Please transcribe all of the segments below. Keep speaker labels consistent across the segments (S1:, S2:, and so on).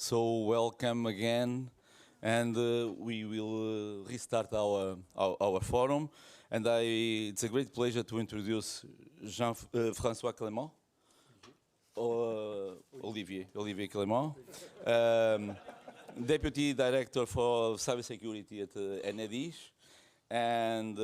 S1: So welcome again, and we will restart our forum. And it's a great pleasure to introduce Jean-François Clément, Olivier Clément, Deputy Director for Cybersecurity at ENISA, and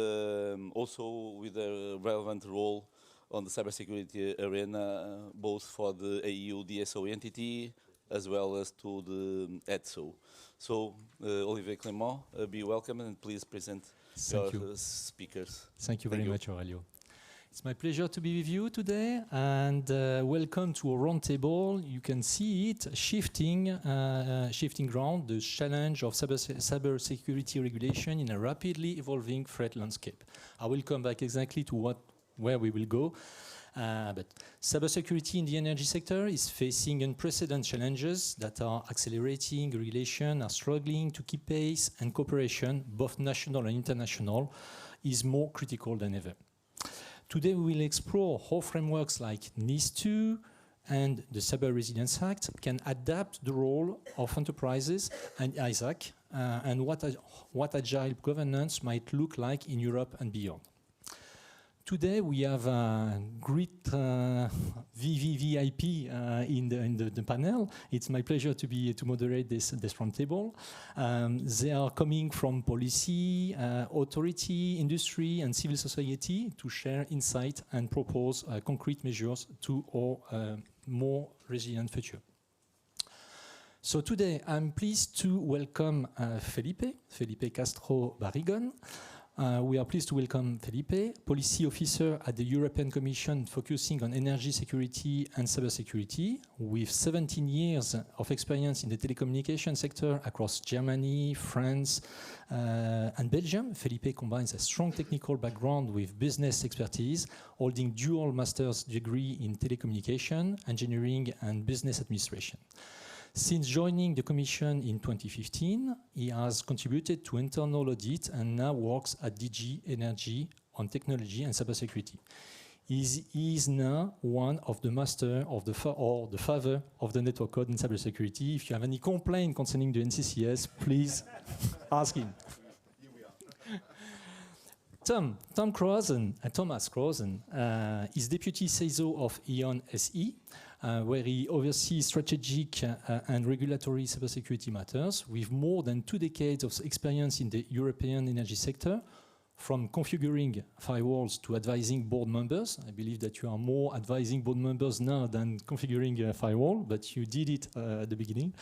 S1: also with a relevant role on the cybersecurity arena, both for the E.DSO entity as well as to the E.DSO. So, Olivier Clément, be welcome and please present your speakers.
S2: Thank you very much, Aurelio. It's my pleasure to be with you today, and welcome to a roundtable. You can see it shifting ground, the challenge of cybersecurity regulation in a rapidly evolving threat landscape. I will come back exactly to where we will go. But cybersecurity in the energy sector is facing unprecedented challenges that are accelerating. Regulation are struggling to keep pace, and cooperation, both national and international, is more critical than ever. Today we will explore how frameworks like NIS2 and the Cyber Resilience Act can adapt the role of enterprises and EE-ISAC, and what agile governance might look like in Europe and beyond. Today we have a great VVVIP in the panel. It's my pleasure to moderate this roundtable. They are coming from policy, authority, industry, and civil society to share insight and propose concrete measures to our more resilient future. So today I'm pleased to welcome Felipe Castro Barrigon. We are pleased to welcome Felipe, Policy Officer at the European Commission focusing on energy security and cybersecurity, with 17 years of experience in the telecommunication sector across Germany, France, and Belgium. Felipe combines a strong technical background with business expertise, holding dual master's degree in telecommunication, engineering, and business administration. Since joining the Commission in 2015, he has contributed to internal audit and now works at DG Energy on technology and cybersecurity. He is now one of the master of the father of the network code in cybersecurity. If you have any complaint concerning the NCCS, please ask him.
S3: Here we are.
S2: Thomas Crozen is Deputy CISO of E.ON SE, where he oversees strategic and regulatory cybersecurity matters with more than 2 decades of experience in the European energy sector, from configuring firewalls to advising board members. I believe that you are more advising board members now than configuring a firewall, but you did it at the beginning.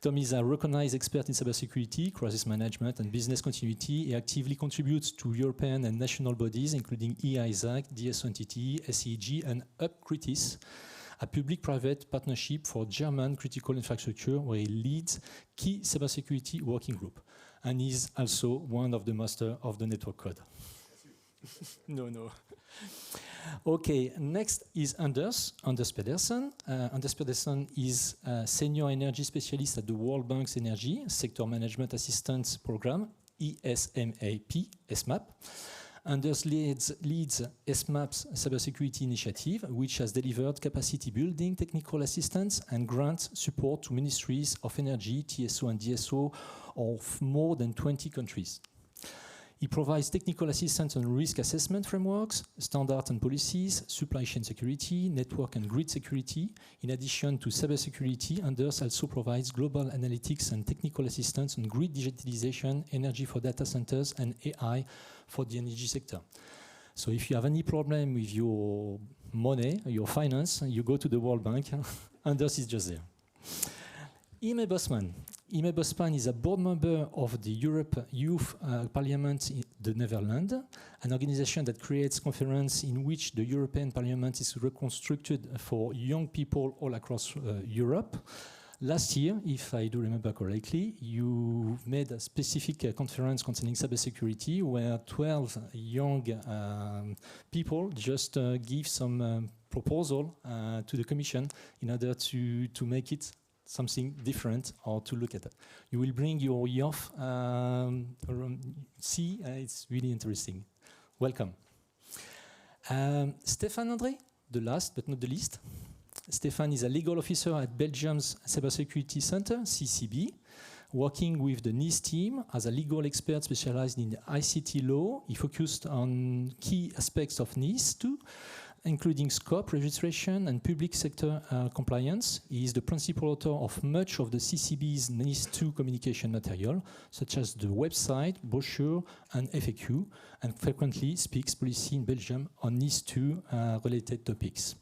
S2: Tom is a recognized expert in cybersecurity, crisis management, and business continuity. He actively contributes to European and national bodies, including EE-ISAC, E.DSO entity, SEG, and UpCritis, a public-private partnership for German critical infrastructure, where he leads key cybersecurity working group, and is also one of the masters of the network code. No. Okay, next is Anders Pedersen. Anders Pedersen is a senior energy specialist at the World Bank's Energy Sector Management Assistance Program, ESMAP. Anders leads ESMAP's cybersecurity initiative, which has delivered capacity building, technical assistance, and grant support to ministries of energy, TSO and DSO of more than 20 countries. He provides technical assistance on risk assessment frameworks, standards and policies, supply chain security, network and grid security. In addition to cybersecurity, Anders also provides global analytics and technical assistance on grid digitalization, energy for data centers, and AI for the energy sector. So if you have any problem with your money, your finance, you go to the World Bank. Anders is just there. Ime Bosman is a board member of the Europe Youth Parliament in the Netherlands, an organization that creates conferences in which the European Parliament is reconstructed for young people all across Europe. Last year, if I do remember correctly, you made a specific conference concerning cybersecurity where 12 young people just give some proposal to the Commission in order to make it something different or to look at it. You will bring your youth see, it's really interesting. Welcome. Stéphane André, the last but not the least. Stefan is a legal officer at Belgium's Cybersecurity Center, CCB, working with the NIS team as a legal expert specialized in ICT law. He focused on key aspects of NIS too, including scope, registration, and public sector compliance. He is the principal author of much of the CCB's NIS2 communication material, such as the website, brochure, and FAQ, and frequently speaks policy in Belgium on NIS2 related topics.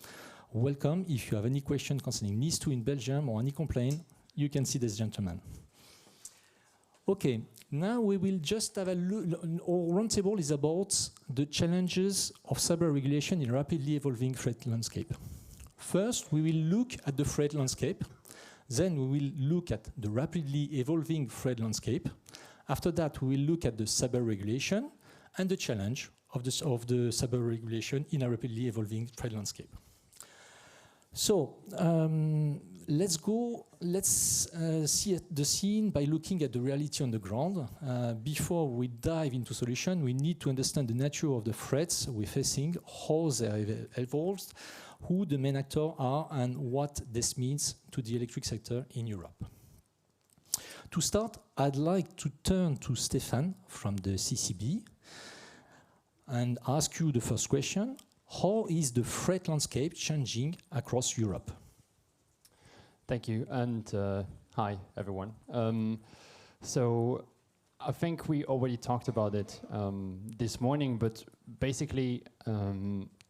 S2: Welcome. If you have any question concerning NIS2 in Belgium or any complaint, you can see this gentleman. Okay, now we will just have a look. Our roundtable is about the challenges of cyber regulation in a rapidly evolving threat landscape. First, we will look at the threat landscape. Then we will look at the rapidly evolving threat landscape. After that, we will look at the cyber regulation and the challenge of the cyber regulation in a rapidly evolving threat landscape. So, let's see the scene by looking at the reality on the ground. Before we dive into solution, we need to understand the nature of the threats we're facing, how they have evolved, who the main actors are, and what this means to the electric sector in Europe. To start, I'd like to turn to Stefan from the CCB and ask you the first question. How is the threat landscape changing across Europe?
S4: Thank you, and hi, everyone. So I think we already talked about it this morning, but basically,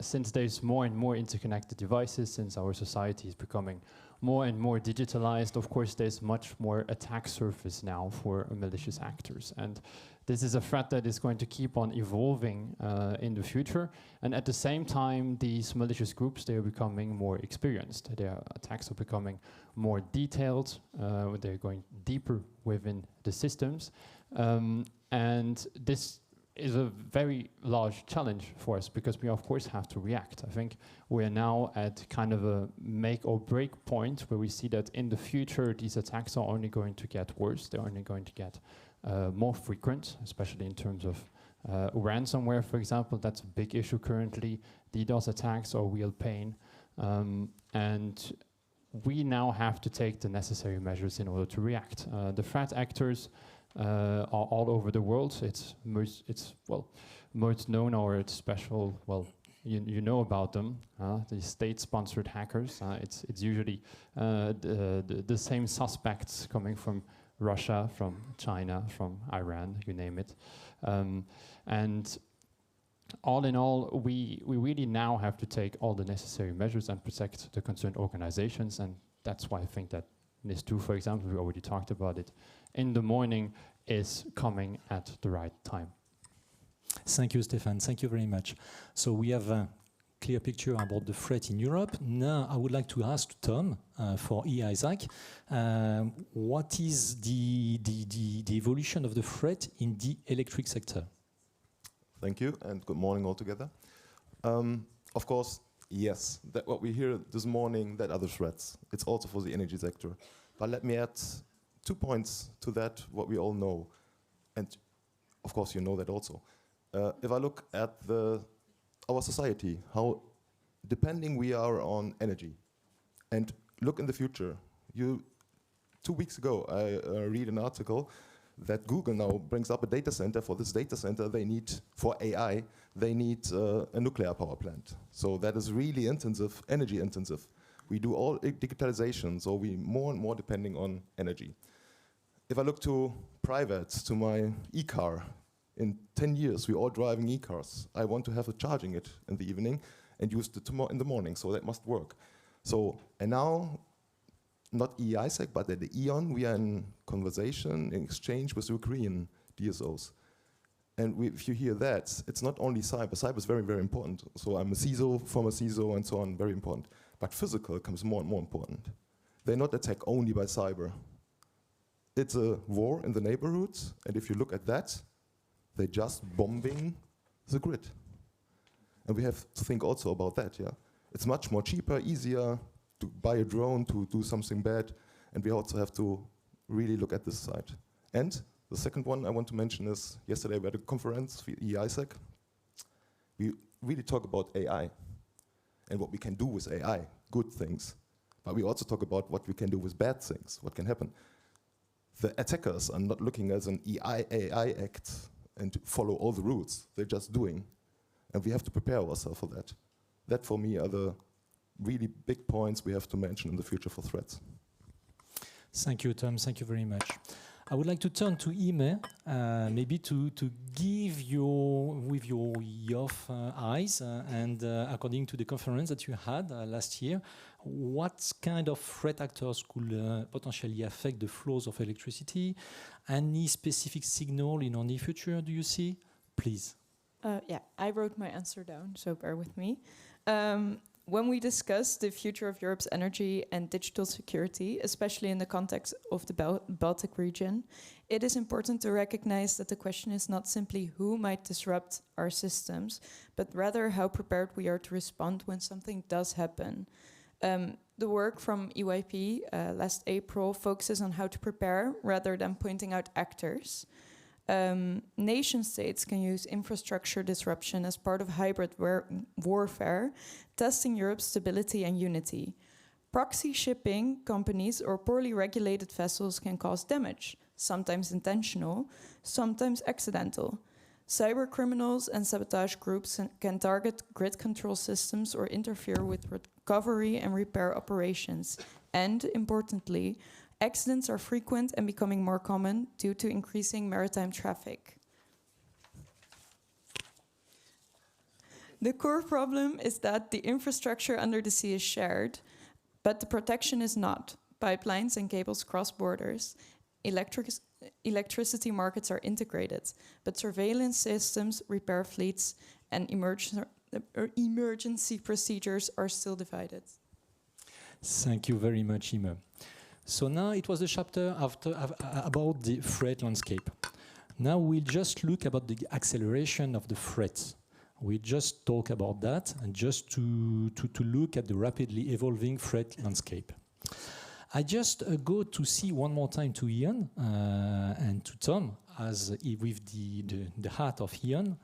S4: since there's more and more interconnected devices, since our society is becoming more and more digitalized, of course, there's much more attack surface now for malicious actors. And this is a threat that is going to keep on evolving in the future. And at the same time, these malicious groups, they are becoming more experienced. Their attacks are becoming more detailed. They're going deeper within the systems. And this is a very large challenge for us because we, of course, have to react. I think we are now at kind of a make or break point where we see that in the future, these attacks are only going to get worse. They're only going to get more frequent, especially in terms of ransomware, for example. That's a big issue currently. DDoS attacks are real pain. And we now have to take the necessary measures in order to react. The threat actors are all over the world. It's most known, or it's special, well, you know about them, the state-sponsored hackers. It's usually the same suspects coming from Russia, from China, from Iran, you name it. And all in all, we really now have to take all the necessary measures and protect the concerned organizations. And that's why I think that NIS2, for example, we already talked about it, in the morning is coming at the right time.
S2: Thank you, Stefan. Thank you very much. So we have a clear picture about the threat in Europe. Now I would like to ask Tom for EE-ISAC, what is the evolution of the threat in the electric sector?
S3: Thank you, and good morning all together. Of course, yes, that what we hear this morning, that are the threats. It's also for the energy sector. But let me add 2 points to that, what we all know. And of course, you know that also. If I look at our society, how depending we are on energy, and look in the future. 2 weeks ago, I read an article that Google now brings up a data center. For this data center, they need, for AI, they need a nuclear power plant. So that is really intensive, energy intensive. We do all digitalization, so we more and more depending on energy. If I look to private, to my e-car, in 10 years, we're all driving e-cars. I want to have it charging it in the evening and use it in the morning, so that must work. So, and now, not EE-ISAC, but at the E.ON, we are in conversation, in exchange with Ukrainian DSOs. And if you hear that, it's not only cyber. Cyber is very, very important. So I'm a CISO, former CISO, and so on, very important. But physical becomes more and more important. They're not attacked only by cyber. It's a war in the neighborhoods, and if you look at that, they're just bombing the grid. And we have to think also about that, yeah? It's much more cheaper, easier to buy a drone to do something bad, and we also have to really look at this side. And the second one I want to mention is, yesterday we had a conference for EE-ISAC. We really talk about AI and what we can do with AI, good things. But we also talk about what we can do with bad things, what can happen. The attackers are not looking at an EE-ISAC and to follow all the rules. They're just doing. And we have to prepare ourselves for that. That, for me, are the really big points we have to mention in the future for threats.
S2: Thank you, Tom. Thank you very much. I would like to turn to Ime, maybe to give with your eyes, and according to the conference that you had last year, what kind of threat actors could potentially affect the flows of electricity? Any specific signal in our near future do you see? Please.
S5: Yeah, I wrote my answer down, so bear with me. When we discuss the future of Europe's energy and digital security, especially in the context of the Baltic region, it is important to recognize that the question is not simply who might disrupt our systems, but rather how prepared we are to respond when something does happen. The work from EYP last April focuses on how to prepare rather than pointing out actors. Nation states can use infrastructure disruption as part of hybrid warfare, testing Europe's stability and unity. Proxy shipping companies or poorly regulated vessels can cause damage, sometimes intentional, sometimes accidental. Cyber criminals and sabotage groups can target grid control systems or interfere with recovery and repair operations. And, importantly, accidents are frequent and becoming more common due to increasing maritime traffic. The core problem is that the infrastructure under the sea is shared, but the protection is not. Pipelines and cables cross borders. Electricity markets are integrated, but surveillance systems, repair fleets, and emergency procedures are still divided.
S2: Thank you very much, Ime. So now it was a chapter about the threat landscape. Now we'll just look about the acceleration of the threats. We'll just talk about that and just to look at the rapidly evolving threat landscape. I just go to see one more time to Ian and to Tom, as with the heart of Ian,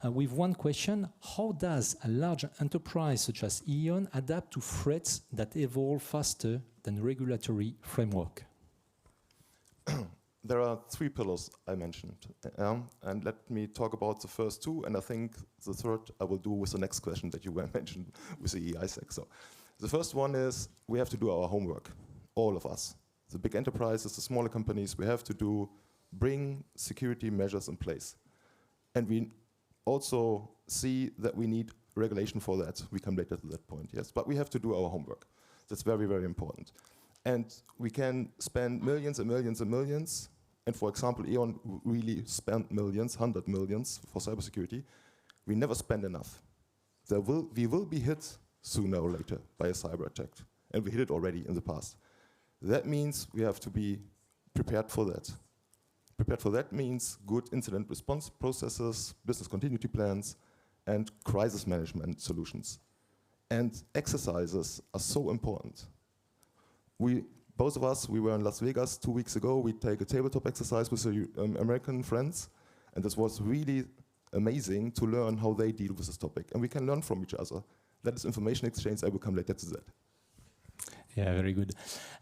S2: with one question: how does a large enterprise such as E.ON adapt to threats that evolve faster than regulatory framework?
S3: There are 3 pillars I mentioned, and let me talk about the first 2, and I think the third I will do with the next question that you were mentioned with the EE-ISAC. So the first one is we have to do our homework, all of us. The big enterprises, the smaller companies, we have to bring security measures in place. And we also see that we need regulation for that. We come later to that point, yes, but we have to do our homework. That's very, very important. And we can spend millions and millions and millions. And for example, E.ON really spent millions, 100 millions for cybersecurity. We never spend enough. We will be hit sooner or later by a cyber attack. And we hit it already in the past. That means we have to be prepared for that. Prepared for that means good incident response processes, business continuity plans, and crisis management solutions. And exercises are so important. Both of us, we were in Las Vegas 2 weeks ago. We take a tabletop exercise with American friends, and this was really amazing to learn how they deal with this topic. And we can learn from each other. That is information exchange. I will come later to that.
S2: Yeah, very good.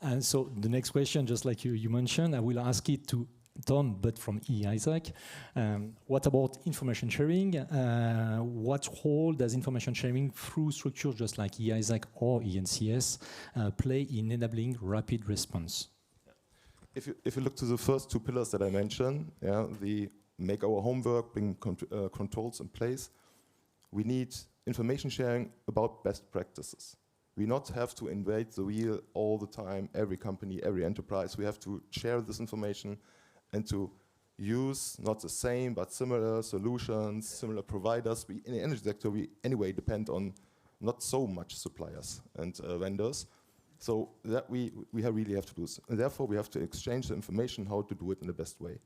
S2: And so the next question, just like you mentioned, I will ask it to Tom, but from EE-ISAC. What about information sharing? What role does information sharing through structures just like EE-ISAC or ENCS play in enabling rapid response?
S3: If you look to the first 2 pillars that I mentioned, the make our homework, bring controls in place, we need information sharing about best practices. We not have to invade the wheel all the time, every company, every enterprise. We have to share this information and to use not the same but similar solutions, similar providers. In the energy sector, we anyway depend on not so much suppliers and vendors. So that we really have to do this. And therefore, we have to exchange the information how to do it in the best way.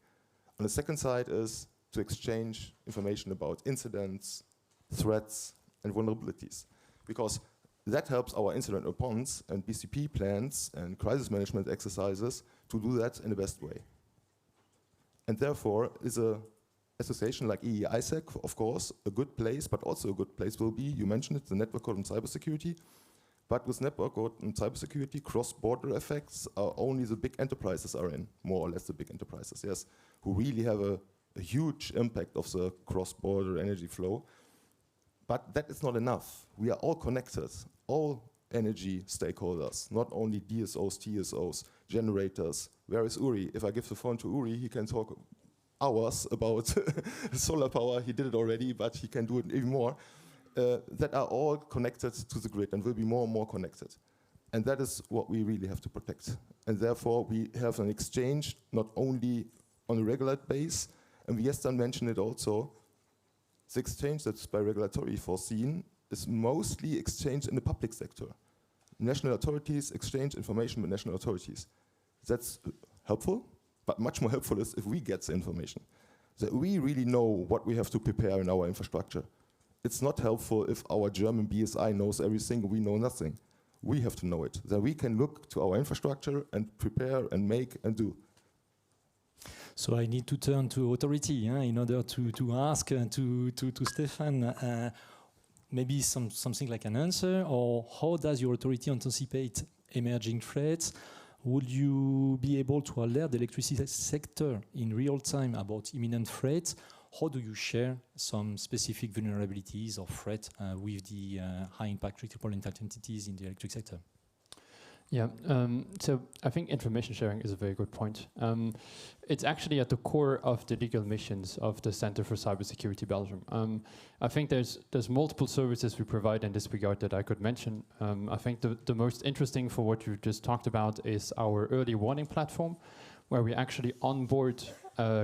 S3: On the second side is to exchange information about incidents, threats, and vulnerabilities. Because that helps our incident response and BCP plans and crisis management exercises to do that in the best way. And therefore, is an association like EE-ISAC, of course, a good place, but also a good place will be, you mentioned it, the Network Code on Cybersecurity, But with network code and cybersecurity, cross-border effects are only the big enterprises are in, more or less the big enterprises, yes, who really have a huge impact of the cross-border energy flow. But that is not enough. We are all connected, all energy stakeholders, not only DSOs, TSOs, generators. Where is Uri? If I give the phone to Uri, he can talk hours about solar power. He did it already, but he can do it even more. That are all connected to the grid and will be more and more connected. And that is what we really have to protect. And therefore, we have an exchange not only on a regular base, and we yesterday mentioned it also, the exchange that's by regulatory foreseen is mostly exchanged in the public sector. National authorities exchange information with national authorities. That's helpful, but much more helpful is if we get the information, that we really know what we have to prepare in our infrastructure. It's not helpful if our German BSI knows everything and we know nothing. We have to know it. Then we can look to our infrastructure and prepare and make and do.
S2: So I need to turn to authority in order to ask to Stefan maybe something like an answer, or how does your authority anticipate emerging threats? Would you be able to alert the electricity sector in real time about imminent threats? How do you share some specific vulnerabilities or threats with the high-impact critical entities in the electric sector?
S4: Yeah, so I think information sharing is a very good point. It's actually at the core of the legal missions of the Center for Cybersecurity Belgium. I think there's multiple services we provide in this regard that I could mention. I think the most interesting for what you just talked about is our early warning platform, where we actually onboard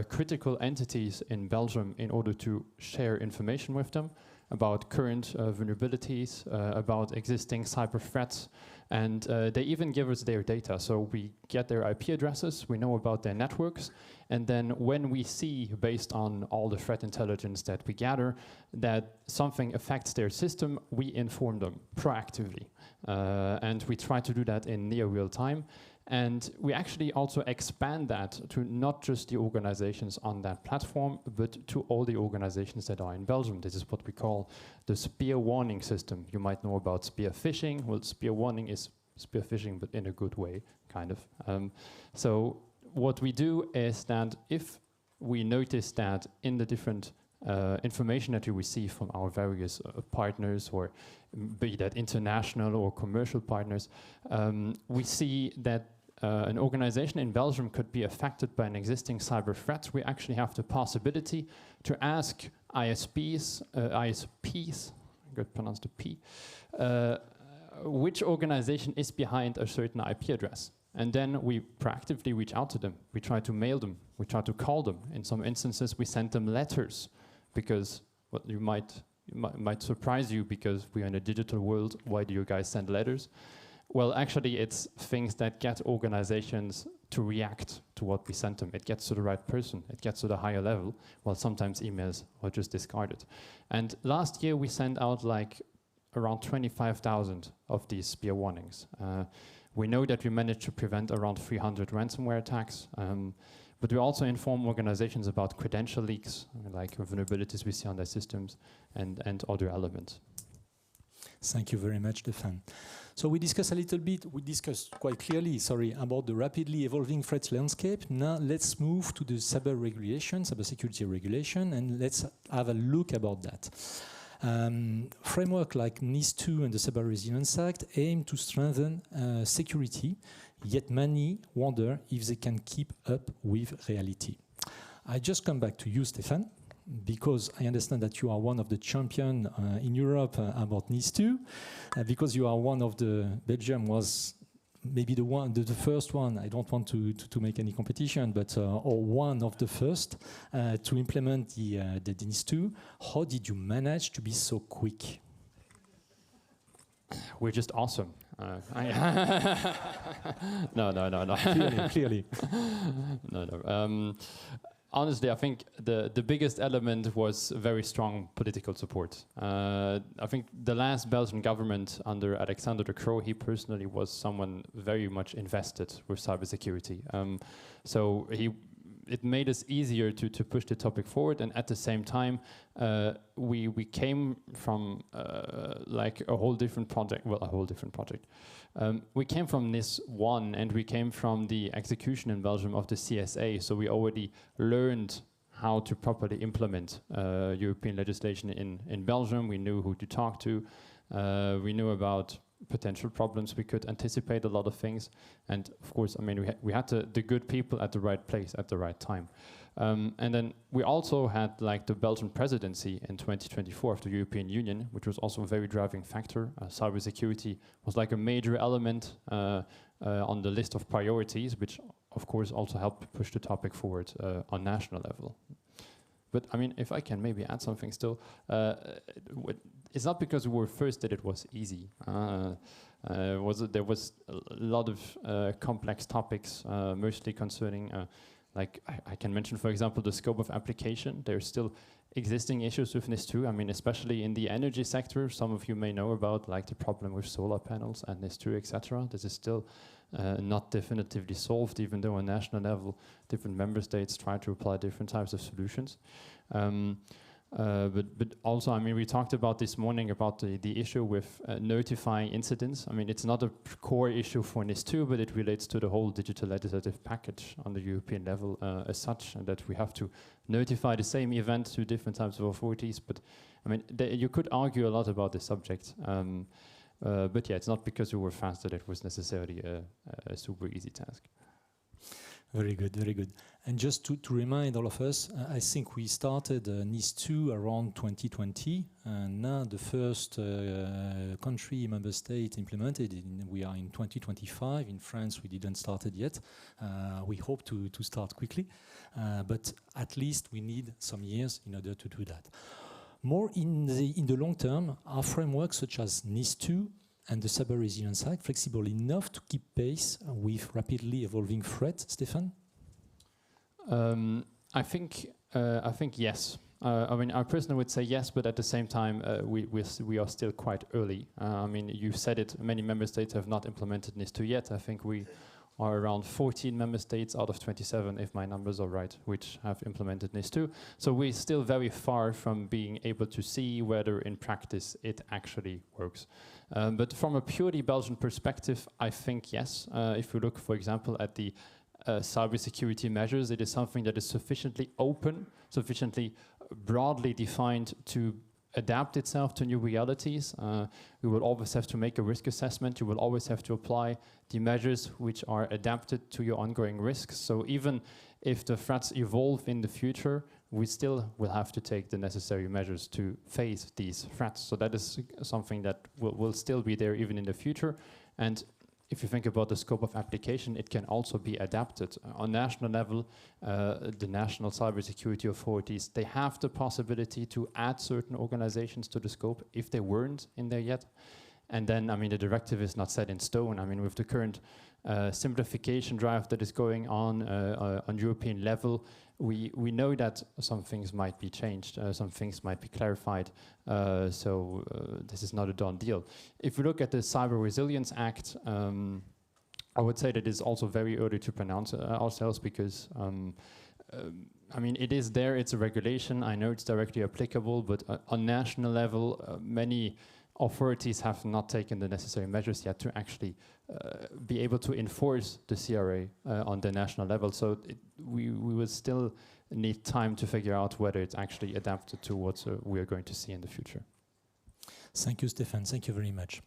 S4: critical entities in Belgium in order to share information with them about current vulnerabilities, about existing cyber threats, and they even give us their data. So we get their IP addresses, we know about their networks, and then when we see, based on all the threat intelligence that we gather, that something affects their system, we inform them proactively. And we try to do that in near real time. And we actually also expand that to not just the organizations on that platform, but to all the organizations that are in Belgium. This is what we call the spear warning system. You might know about spear phishing. Well, spear warning is spear phishing, but in a good way, kind of. So what we do is that if we notice that in the different information that you receive from our various partners, or be that international or commercial partners, we see that an organization in Belgium could be affected by an existing cyber threat. We actually have the possibility to ask ISPs, I could pronounce the P, which organization is behind a certain IP address. And then we proactively reach out to them. We try to mail them. We try to call them. In some instances, we send them letters, because what you might surprise you, because we are in a digital world. Why do you guys send letters? Well, actually, it's things that get organizations to react to what we sent them. It gets to the right person. It gets to the higher level, while sometimes emails are just discarded. And last year, we sent out like around 25,000 of these spear warnings. We know that we managed to prevent around 300 ransomware attacks. But we also inform organizations about credential leaks, like vulnerabilities we see on their systems, and other elements.
S2: Thank you very much, Stefan. So we discussed quite clearly, about the rapidly evolving threats landscape. Now let's move to the cybersecurity regulation, and let's have a look about that. Framework like NIS2 and the Cyber Resilience Act aim to strengthen security, yet many wonder if they can keep up with reality. I just come back to you, Stefan, because I understand that you are one of the champions in Europe about NIS2, because you are one of the, Belgium was maybe the first one, I don't want to make any competition, but or one of the first to implement the NIS2. How did you manage to be so quick?
S4: We're just awesome. No.
S2: Clearly.
S4: No. Honestly, I think the biggest element was very strong political support. I think the last Belgian government under Alexander De Croo, he personally was someone very much invested with cybersecurity. So it made us easier to push the topic forward, and at the same time, we came from like a whole different project. Well, a whole different project. We came from NIS1, and we came from the execution in Belgium of the CSA. So we already learned how to properly implement European legislation in Belgium. We knew who to talk to. We knew about potential problems. We could anticipate a lot of things. And of course, I mean, we had the good people at the right place at the right time. And then we also had like the Belgian presidency in 2024 of the European Union, which was also a very driving factor. Cybersecurity was like a major element on the list of priorities, which of course also helped push the topic forward on national level. But I mean, if I can maybe add something still, it's not because we were first that it was easy. There was a lot of complex topics, mostly concerning, like I can mention, for example, the scope of application. There's still existing issues with NIS2. I mean, especially in the energy sector, some of you may know about like the problem with solar panels and NIS2, etc. This is still not definitively solved, even though on national level, different member states try to apply different types of solutions. But also, I mean, we talked about this morning about the issue with notifying incidents. I mean, it's not a core issue for NIS2, but it relates to the whole digital legislative package on the European level as such, and that we have to notify the same event to different types of authorities. But I mean, you could argue a lot about this subject. But yeah, it's not because we were fast that it was necessarily a super easy task.
S2: Very good, very good. And just to remind all of us, I think we started NIS2 around 2020, and now the first country member state implemented it. We are in 2025. In France, we didn't start it yet. We hope to start quickly, but at least we need some years in order to do that. More in the long term, our frameworks such as NIS2 and the Cyber Resilience Act flexible enough to keep pace with rapidly evolving threats, Stefan?
S4: I think yes. I mean, I personally would say yes, but at the same time, we are still quite early. I mean, you said it, many member states have not implemented NIS2 yet. I think we are around 14 member states out of 27, if my numbers are right, which have implemented NIS2. So we're still very far from being able to see whether in practice it actually works. But from a purely Belgian perspective, I think yes. If we look, for example, at the cybersecurity measures, it is something that is sufficiently open, sufficiently broadly defined to adapt itself to new realities. We will always have to make a risk assessment. You will always have to apply the measures which are adapted to your ongoing risks. So even if the threats evolve in the future, we still will have to take the necessary measures to face these threats. So that is something that will still be there even in the future. And if you think about the scope of application, it can also be adapted. On national level, the national cybersecurity authorities, they have the possibility to add certain organizations to the scope if they weren't in there yet. And then, I mean, the directive is not set in stone. I mean, with the current simplification drive that is going on European level, we know that some things might be changed, some things might be clarified, so this is not a done deal. If we look at the Cyber Resilience Act, I would say that it's also very early to pronounce ourselves because, I mean, it is there, it's a regulation, I know it's directly applicable, but on national level, many authorities have not taken the necessary measures yet to actually be able to enforce the CRA on the national level. So we will still need time to figure out whether it's actually adapted to what we are going to see in the future.
S2: Thank you, Stefan. Thank you very much.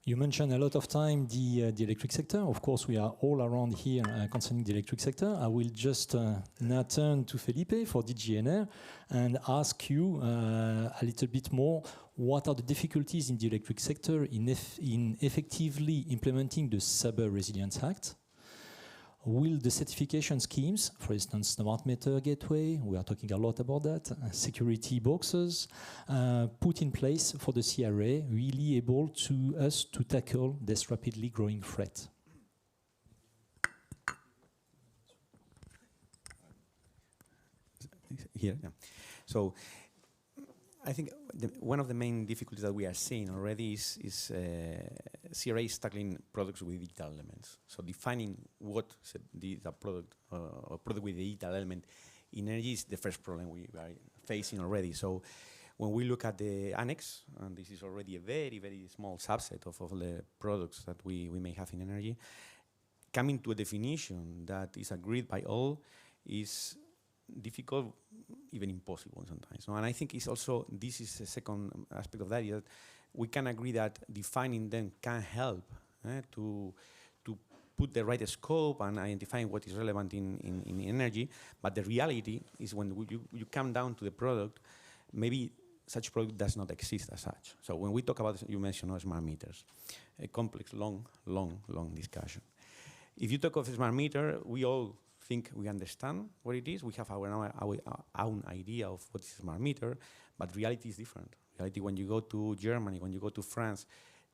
S2: You mentioned a lot of time the electric sector. Of course, we are all around here concerning the electric sector. I will just now turn to Felipe for DGNR and ask you a little bit more. What are the difficulties in the electric sector in effectively implementing the Cyber Resilience Act? Will the certification schemes, for instance, smart meter gateway, we are talking a lot about that, security boxes, put in place for the CRA, really able to us to tackle this rapidly growing threat?
S6: Here, yeah. So I think one of the main difficulties that we are seeing already is CRA is tackling products with digital elements. So defining what the product or product with the digital element in energy is the first problem we are facing already. So when we look at the annex, and this is already a very, very small subset of the products that we may have in energy, coming to a definition that is agreed by all is difficult, even impossible sometimes. No? And I think it's also, this is the second aspect of that, is that we can agree that defining them can help to put the right scope and identifying what is relevant in energy. But the reality is when you come down to the product, maybe such product does not exist as such. So when we talk about, you mentioned smart meters, a complex, long discussion. If you talk of a smart meter, we all think we understand what it is. We have our own idea of what is a smart meter, but reality is different. Reality, when you go to Germany, when you go to France,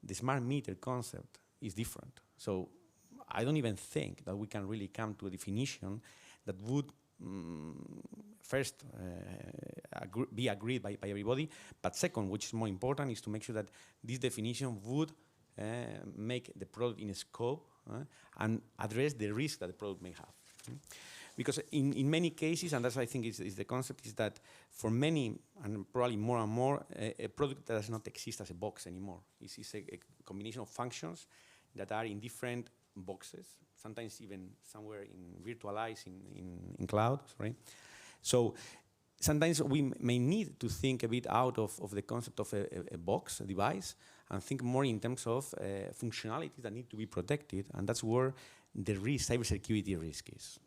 S6: the smart meter concept is different. So I don't even think that we can really come to a definition that would first be agreed by everybody, but second, which is more important, is to make sure that this definition would make the product in scope and address the risk that the product may have. Because in many cases, and that's I think is the concept, is that for many, and probably more and more, a product that does not exist as a box anymore. It's a combination of functions that are in different boxes, sometimes even somewhere virtualized in cloud, sorry. So sometimes we may need to think a bit out of the concept of a box, a device, and think more in terms of functionalities that need to be protected, and that's where the risk, cybersecurity risk is.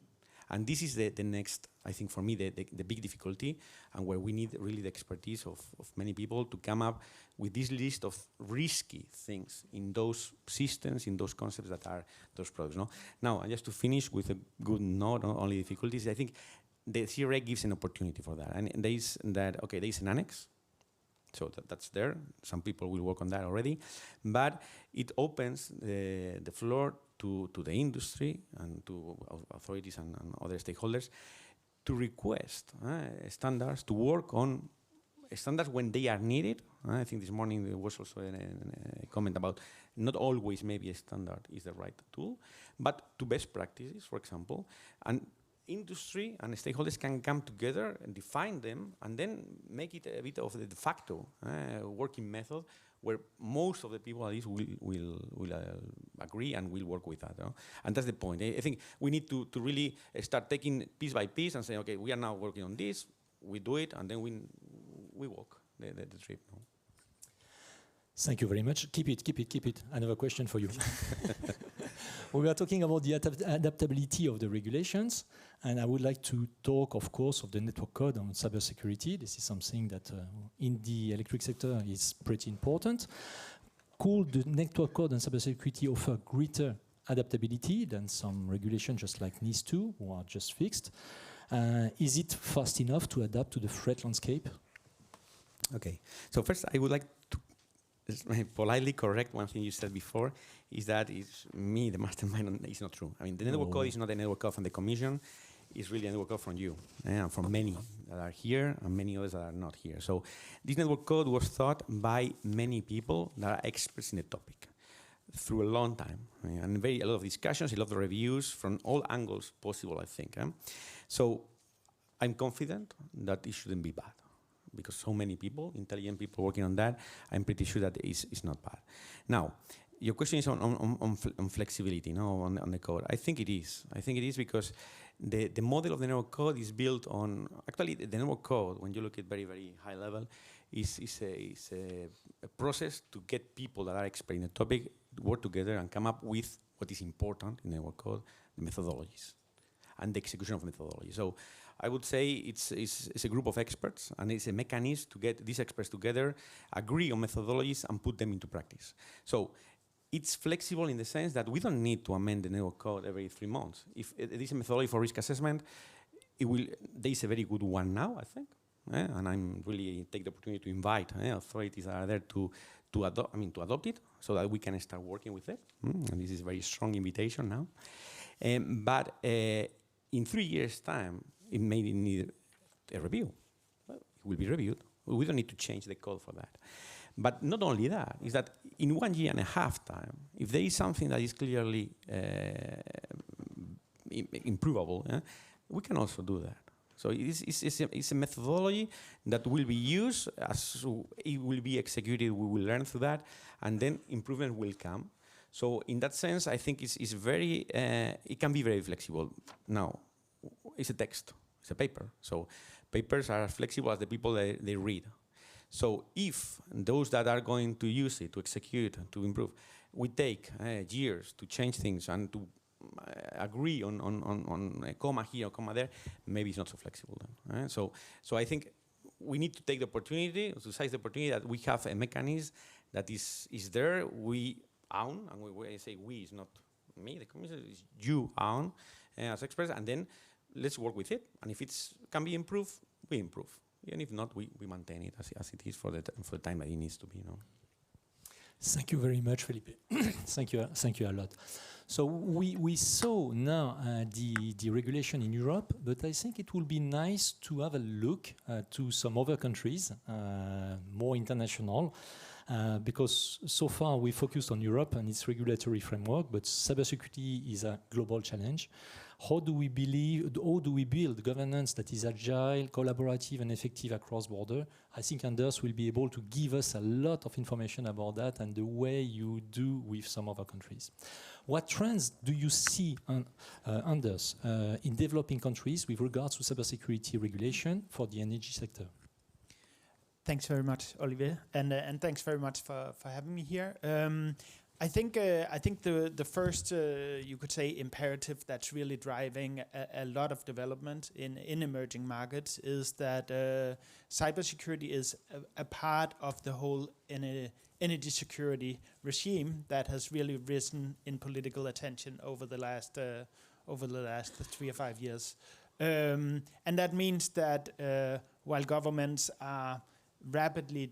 S6: And this is the next, I think for me, the big difficulty, and where we need really the expertise of many people to come up with this list of risky things in those systems, in those concepts that are those products. No? Now, just to finish with a good note on only difficulties, I think the CRA gives an opportunity for that. And there is that, okay, there is an annex, so that's there. Some people will work on that already. But it opens the floor to the industry and to authorities and other stakeholders to request standards, to work on standards when they are needed. I think this morning there was also a comment about not always maybe a standard is the right tool, but to best practices, for example. And industry and stakeholders can come together and define them and then make it a bit of the de facto working method where most of the people at least will agree and will work with that. And that's the point. I think we need to really start taking piece by piece and say, okay, we are now working on this, we do it, and then we walk the trip.
S2: Thank you very much. Keep it. Another question for you. We were talking about the adaptability of the regulations, and I would like to talk, of course, of the network code on cybersecurity. This is something that in the electric sector is pretty important. Could the network code and cybersecurity offer greater adaptability than some regulations just like NIS2, who are just fixed? Is it fast enough to adapt to the threat landscape?
S6: Okay, so first I would like to politely correct one thing you said before, is that it's me, the mastermind, it's not true. I mean, the network code is not a network code from the Commission, it's really a network code from you, and from many that are here, and many others that are not here. So this network code was thought by many people that are experts in the topic through a long time, and a lot of discussions, a lot of reviews from all angles possible, I think. So I'm confident that it shouldn't be bad, because so many people, intelligent people working on that, I'm pretty sure that it's not bad. Now, your question is on flexibility, no, on the code. I think it is. I think it is because the model of the network code is built on, actually the network code, when you look at very, very high level, is a process to get people that are expert in the topic to work together and come up with what is important in the network code, the methodologies, and the execution of methodology. So I would say it's a group of experts, and it's a mechanism to get these experts together, agree on methodologies, and put them into practice. So it's flexible in the sense that we don't need to amend the network code every 3 months. If it is a methodology for risk assessment, there is a very good one now, I think. And I'm really take the opportunity to invite authorities that are there to adopt it, so that we can start working with it. And this is a very strong invitation now. But in 3 years' time, it may need a review. Well, it will be reviewed, We don't need to change the code for that. But not only that, is that in 1.5 years time, if there is something that is clearly improvable, we can also do that. So it's a methodology that will be used, as it will be executed, we will learn through that, and then improvement will come. So in that sense, I think it's very, it can be very flexible. Now, it's a text, it's a paper. So papers are as flexible as the people they read. So if those that are going to use it, to execute, to improve, we take years to change things and to agree on a comma here, a comma there, maybe it's not so flexible then. So I think we need to take the opportunity, to seize the opportunity that we have a mechanism that is there, we own, and when I say we, it's not me, the commission, is you own as experts, and then let's work with it. And if it can be improved, we improve. And if not, we maintain it as it is for the time that it needs to be.
S2: Thank you very much, Felipe. Thank you a lot. So we saw now the regulation in Europe, but I think it will be nice to have a look to some other countries, more international, because so far we focused on Europe and its regulatory framework, but cybersecurity is a global challenge. How do we build governance that is agile, collaborative, and effective across border? I think Anders will be able to give us a lot of information about that and the way you do with some other countries. What trends do you see, Anders, in developing countries with regards to cybersecurity regulation for the energy sector?
S7: Thanks very much, Olivier, and thanks very much for having me here. I think the first, you could say, imperative that's really driving a lot of development in emerging markets is that cybersecurity is a part of the whole energy security regime that has really risen in political attention over the last 3 or 5 years, and that means that while governments are rapidly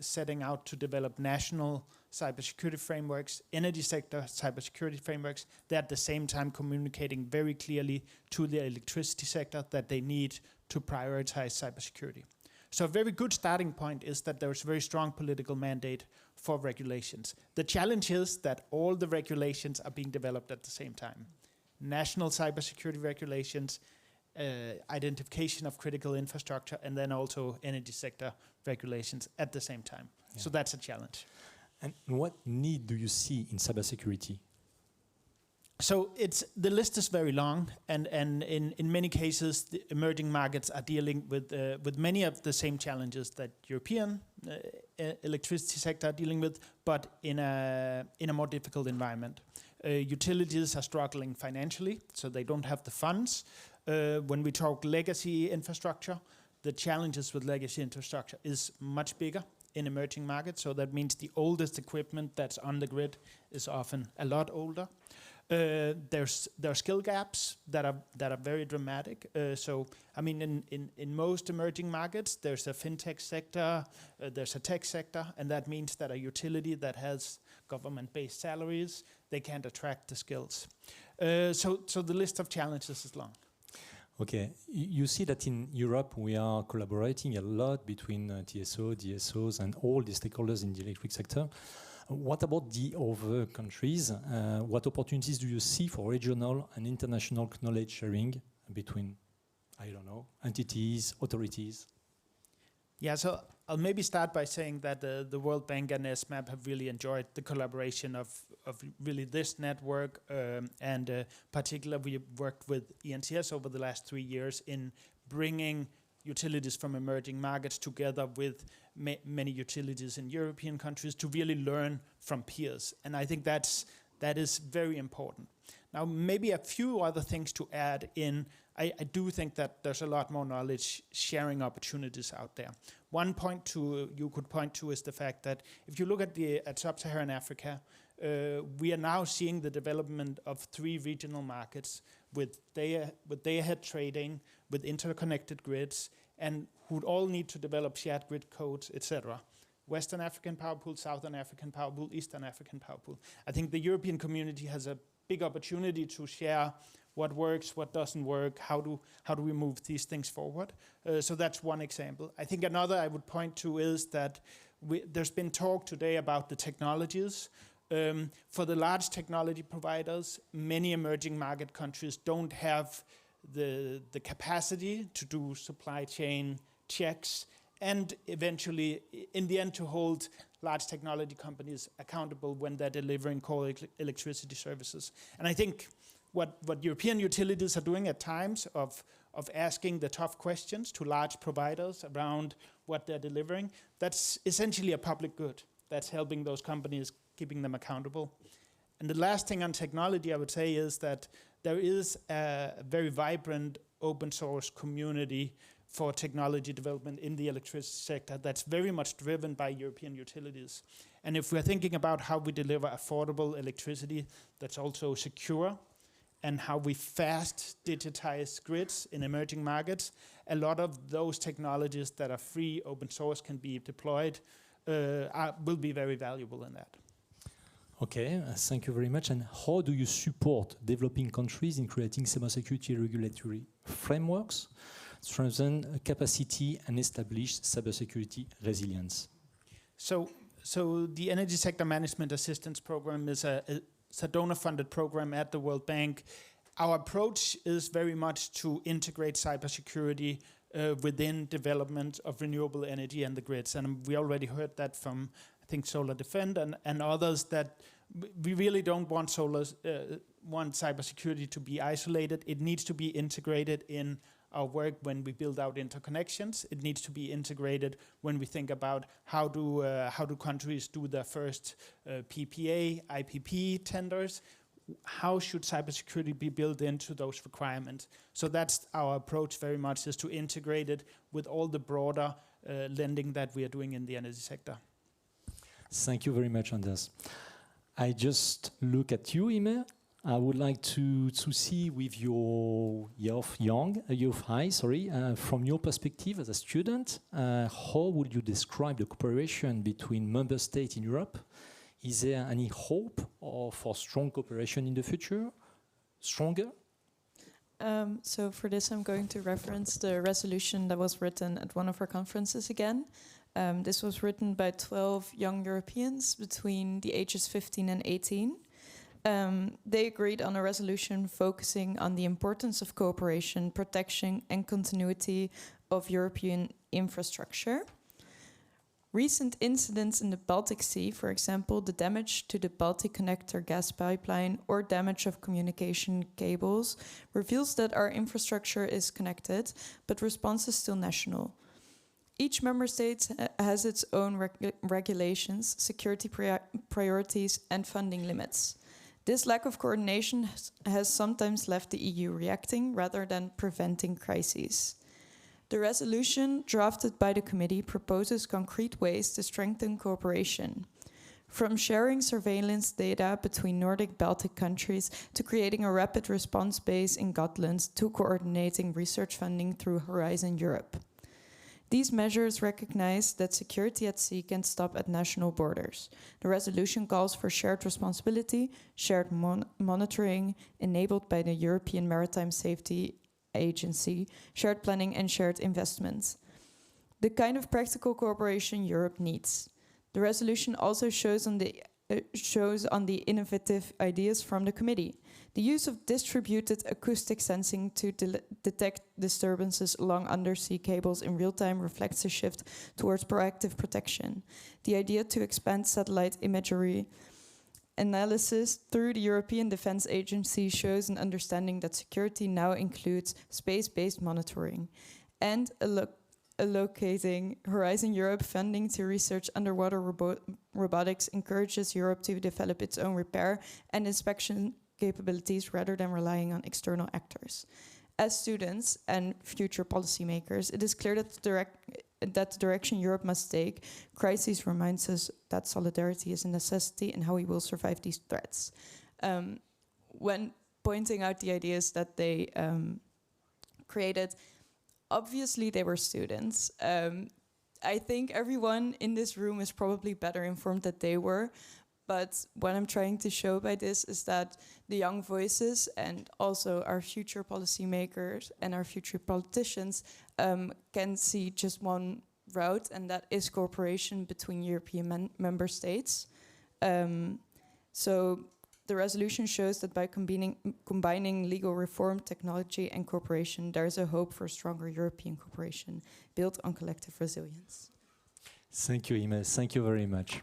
S7: setting out to develop national cybersecurity frameworks, energy sector cybersecurity frameworks, they're at the same time communicating very clearly to the electricity sector that they need to prioritize cybersecurity. So a very good starting point is that there's a very strong political mandate for regulations. The challenge is that all the regulations are being developed at the same time. National cybersecurity regulations, identification of critical infrastructure, and then also energy sector regulations at the same time. Yeah. So that's a challenge.
S2: And what need do you see in cybersecurity?
S7: So the list is very long, and in many cases, the emerging markets are dealing with many of the same challenges that European electricity sector are dealing with, but in a more difficult environment. Utilities are struggling financially, so they don't have the funds. When we talk legacy infrastructure, the challenges with legacy infrastructure is much bigger in emerging markets. So that means the oldest equipment that's on the grid is often a lot older. There are skill gaps that are very dramatic. So I mean, in most emerging markets, there's a fintech sector, there's a tech sector, and that means that a utility that has government-based salaries, they can't attract the skills. So the list of challenges is long.
S2: Okay, you see that in Europe we are collaborating a lot between TSO, DSOs, and all the stakeholders in the electric sector. What about the other countries? What opportunities do you see for regional and international knowledge sharing between, I don't know, entities, authorities?
S7: Yeah, so I'll maybe start by saying that the World Bank and ESMAP have really enjoyed the collaboration of really this network, and particularly we worked with ENISA over the last 3 years in bringing utilities from emerging markets together with many utilities in European countries to really learn from peers. And I think that is very important. Now, maybe a few other things to add in. I do think that there's a lot more knowledge sharing opportunities out there. One point you could point to is the fact that if you look at sub-Saharan Africa, we are now seeing the development of 3 regional markets with day-ahead trading, with interconnected grids, and who all need to develop shared grid codes, etc. Western African Power Pool, Southern African Power Pool, Eastern African Power Pool. I think the European community has a big opportunity to share what works, what doesn't work, how do we move these things forward. So that's one example. I think another I would point to is that there's been talk today about the technologies. For the large technology providers, many emerging market countries don't have the capacity to do supply chain checks and eventually, in the end, to hold large technology companies accountable when they're delivering core electricity services. And I think what European utilities are doing at times of asking the tough questions to large providers around what they're delivering, that's essentially a public good. That's helping those companies, keeping them accountable. And the last thing on technology I would say is that there is a very vibrant open source community for technology development in the electricity sector that's very much driven by European utilities. And if we're thinking about how we deliver affordable electricity that's also secure, and how we fast digitize grids in emerging markets, a lot of those technologies that are free, open source, can be deployed, will be very valuable in that.
S2: Okay, thank you very much. And how do you support developing countries in creating cybersecurity regulatory frameworks, strengthen capacity, and establish cybersecurity resilience?
S7: So the Energy Sector Management Assistance Program is a donor-funded program at the World Bank. Our approach is very much to integrate cybersecurity within development of renewable energy and the grids. And we already heard that from, I think, Solar Defend and others, that we really don't want cybersecurity to be isolated. It needs to be integrated in our work when we build out interconnections. It needs to be integrated when we think about how do countries do their first PPA, IPP tenders. How should cybersecurity be built into those requirements? So that's our approach very much, is to integrate it with all the broader lending that we are doing in the energy sector.
S2: Thank you very much, Anders. I just look at you, Imer. I would like to see with your eyes, from your perspective as a student, how would you describe the cooperation between member states in Europe? Is there any hope for strong cooperation in the future? Stronger?
S5: So for this, I'm going to reference the resolution that was written at one of our conferences again. This was written by 12 young Europeans between the ages 15 and 18. They agreed on a resolution focusing on the importance of cooperation, protection, and continuity of European infrastructure. Recent incidents in the Baltic Sea, for example, the damage to the Baltic Connector gas pipeline or damage of communication cables, reveals that our infrastructure is connected, but response is still national. Each member state has its own regulations, security priorities, and funding limits. This lack of coordination has sometimes left the EU reacting rather than preventing crises. The resolution drafted by the committee proposes concrete ways to strengthen cooperation, from sharing surveillance data between Nordic Baltic countries to creating a rapid response base in Gotland to coordinating research funding through Horizon Europe. These measures recognize that security at sea can stop at national borders. The resolution calls for shared responsibility, shared monitoring, enabled by the European Maritime Safety Agency, shared planning and shared investments. The kind of practical cooperation Europe needs. The resolution also shows on the innovative ideas from the committee. The use of distributed acoustic sensing to detect disturbances along undersea cables in real time reflects a shift towards proactive protection. The idea to expand satellite imagery analysis through the European Defence Agency shows an understanding that security now includes space-based monitoring, and allocating Horizon Europe funding to research underwater robotics encourages Europe to develop its own repair and inspection capabilities rather than relying on external actors. As students and future policymakers, it is clear that the direction Europe must take. Crisis reminds us that solidarity is a necessity and how we will survive these threats. When pointing out the ideas that they created, obviously they were students. I think everyone in this room is probably better informed than they were, But what I'm trying to show by this is that the young voices and also our future policymakers and our future politicians can see just one route, and that is cooperation between European member states. So the resolution shows that by combining legal reform, technology and cooperation, there is a hope for stronger European cooperation built on collective resilience.
S2: Thank you, Ines. Thank you very much.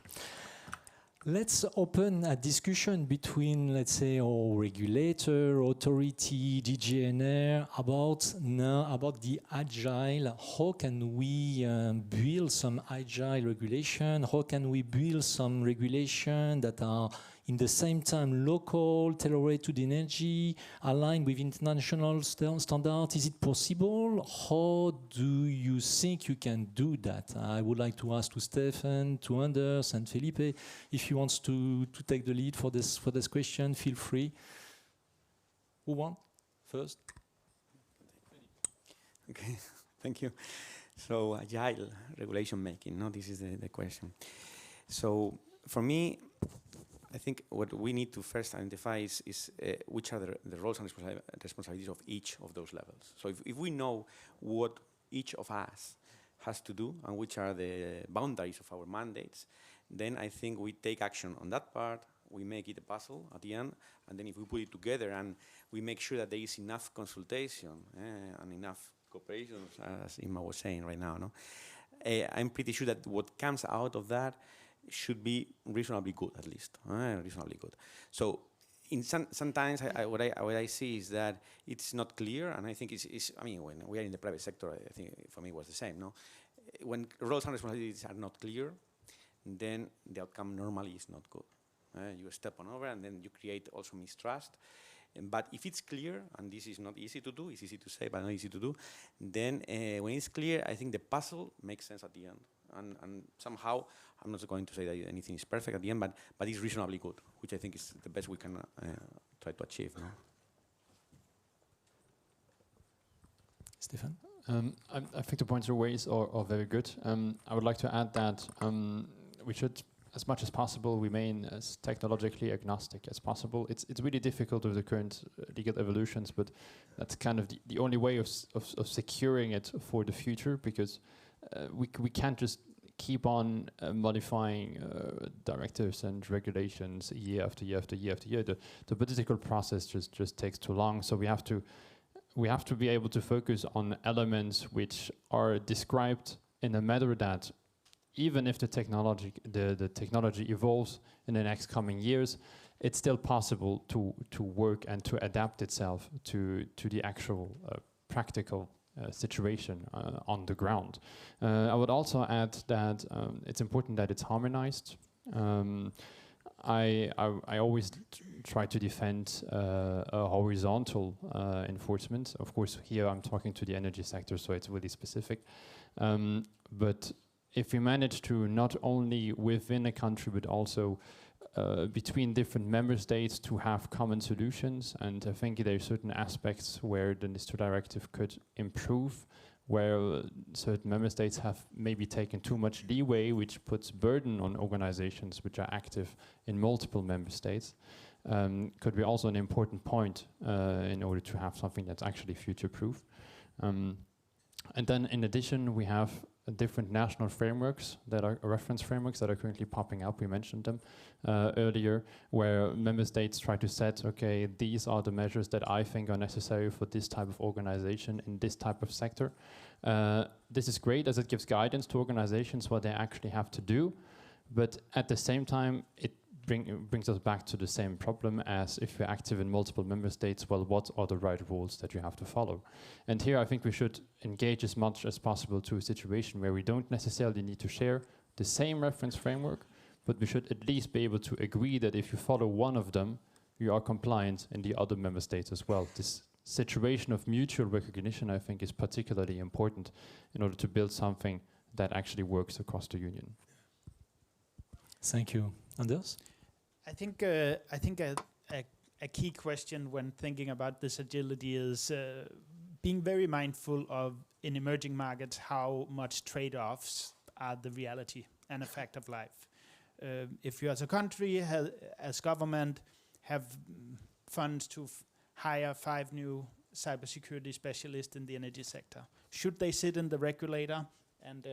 S2: Let's open a discussion between, let's say, our regulator, authority, DGNR about the agile. How can we build some agile regulation? How can we build some regulation that are in the same time local, tailored to the energy, aligned with international standards? Is it possible? How do you think you can do that? I would like to ask to Stefan, to Anders and Felipe, if you want to take the lead for this question, feel free. Who wants first?
S6: Okay, thank you. So agile regulation making, no, this is the question. So for me, I think what we need to first identify is which are the roles and responsibilities of each of those levels. So if we know what each of us has to do and which are the boundaries of our mandates, then I think we take action on that part, we make it a puzzle at the end, and then if we put it together and we make sure that there is enough consultation and enough cooperation, as Imma was saying right now, no? I'm pretty sure that what comes out of that should be reasonably good, at least, reasonably good. So, sometimes what I see is that it's not clear, and I think it's. I mean, when we are in the private sector, I think for me it was the same. No, when roles and responsibilities are not clear, then the outcome normally is not good. You step on over, and then you create also mistrust. But if it's clear, and this is not easy to do, it's easy to say, but not easy to do, then when it's clear, I think the puzzle makes sense at the end. And somehow, I'm not going to say that anything is perfect at the end, but it's reasonably good, which I think is the best we can try to achieve. No?
S2: Stefan?
S4: I think the points you raised are very good. I would like to add that we should, as much as possible, remain as technologically agnostic as possible. It's really difficult with the current legal evolutions, but that's kind of the only way of securing it for the future, because we can't just keep on modifying directives and regulations year after year after year after year. The political process just takes too long. So we have to be able to focus on elements which are described in a manner that, even if the technology evolves in the next coming years, it's still possible to work and to adapt itself to the actual practical situation on the ground. I would also add that it's important that it's harmonized. I always try to defend a horizontal enforcement. Of course, here I'm talking to the energy sector, so it's really specific. But if we manage to not only within a country, but also between different member states to have common solutions, and I think there are certain aspects where the NIS2 directive could improve, where certain member states have maybe taken too much leeway, which puts burden on organizations which are active in multiple member states, could be also an important point in order to have something that's actually future-proof. And then in addition, we have different national frameworks that are reference frameworks that are currently popping up. We mentioned them earlier, where member states try to set, okay, these are the measures that I think are necessary for this type of organization in this type of sector. This is great as it gives guidance to organizations what they actually have to do, but at the same time, it brings us back to the same problem as if you're active in multiple member states. Well, what are the right rules that you have to follow? And here I think we should engage as much as possible to a situation where we don't necessarily need to share the same reference framework, but we should at least be able to agree that if you follow one of them, you are compliant in the other member states as well. This situation of mutual recognition, I think, is particularly important in order to build something that actually works across the union.
S2: Thank you. Anders?
S7: I think a key question when thinking about this agility is being very mindful of, in emerging markets, how much trade-offs are the reality and a fact of life. if you as a country, as government, have funds to hire 5 new cybersecurity specialists in the energy sector, should they sit in the regulator and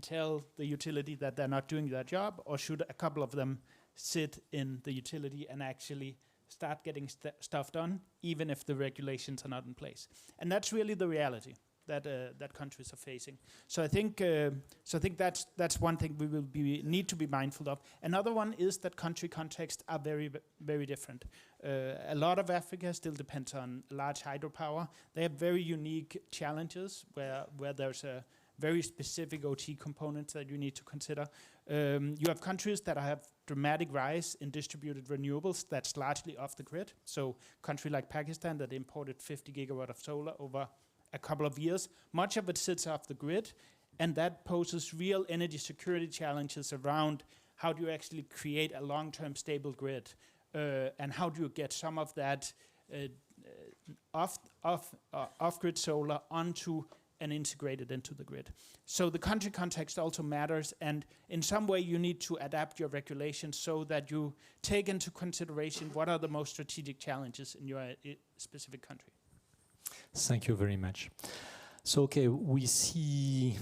S7: tell the utility that they're not doing their job, or should a couple of them sit in the utility and actually start getting stuff done, even if the regulations are not in place? And that's really the reality that countries are facing. So I think that's one thing we will need to be mindful of. Another one is that country contexts are very, very different. A lot of Africa still depends on large hydropower. They have very unique challenges where there's a very specific OT components that you need to consider. You have countries that have dramatic rise in distributed renewables that's largely off the grid. So country like Pakistan that imported 50 gigawatt of solar over a couple of years, much of it sits off the grid, and that poses real energy security challenges around how do you actually create a long-term stable grid, and how do you get some of that off-grid solar onto and integrated into the grid. So the country context also matters, and in some way you need to adapt your regulations so that you take into consideration what are the most strategic challenges in your specific country.
S2: Thank you very much. So, okay, we see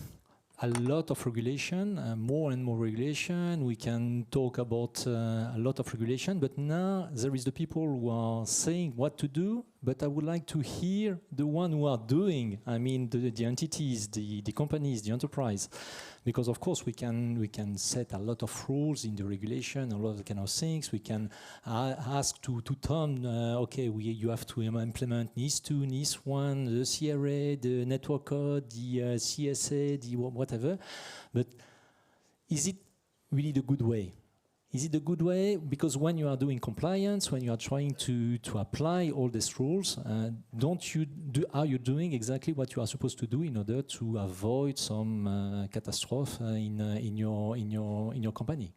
S2: a lot of regulation, more and more regulation. We can talk about a lot of regulation, but now there is the people who are saying what to do, but I would like to hear the one who are doing, I mean the entities, the companies, the enterprise, because of course we can set a lot of rules in the regulation, a lot of kind of things. We can ask to Tom, okay, you have to implement NIS2, NIS1, the CRA, the network code, the CSA, the whatever, but is it really the good way? Is it a good way? Because when you are doing compliance, when you are trying to apply all these rules, are you doing exactly what you are supposed to do in order to avoid some catastrophe in your company?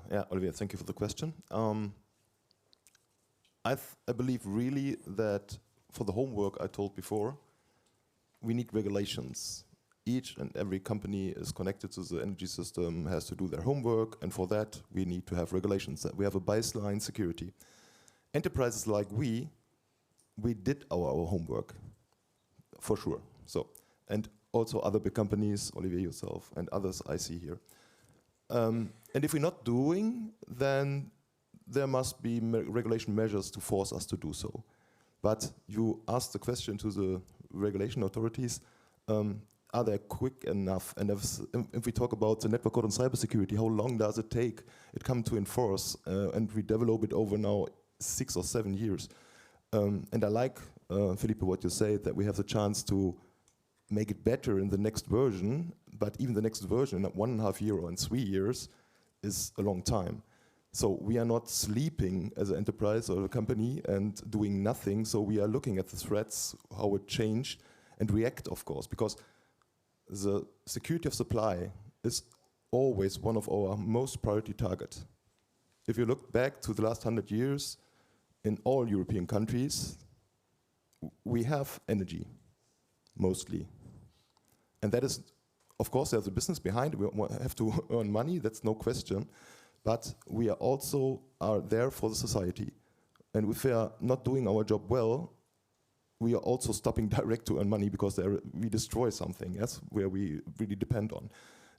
S3: Yeah, Olivier, thank you for the question. I believe really that for the homework I told before, we need regulations. Each and every company is connected to the energy system, has to do their homework, and for that we need to have regulations. That we have a baseline security. Enterprises like we did our homework, for sure. So, and also other big companies, Olivier yourself, and others I see here. And if we're not doing, then there must be regulation measures to force us to do so. But you asked the question to the regulation authorities, are they quick enough? And if we talk about the network code and cybersecurity, how long does it take it come to enforce? And we develop it over now 6 or 7 years. And I like, Philippe, what you say, that we have the chance to make it better in the next version, but even the next version in 1.5 years or in 3 years is a long time. So we are not sleeping as an enterprise or a company and doing nothing. So we are looking at the threats, how it changed, and react, of course, because the security of supply is always one of our most priority targets. If you look back to the last 100 years, in all European countries, we have energy, mostly. And that is, of course, there's a business behind it. We have to earn money, that's no question. But we are also there for the society. And if we are not doing our job well, we are also stopping direct to earn money because we destroy something, yes, where we really depend on.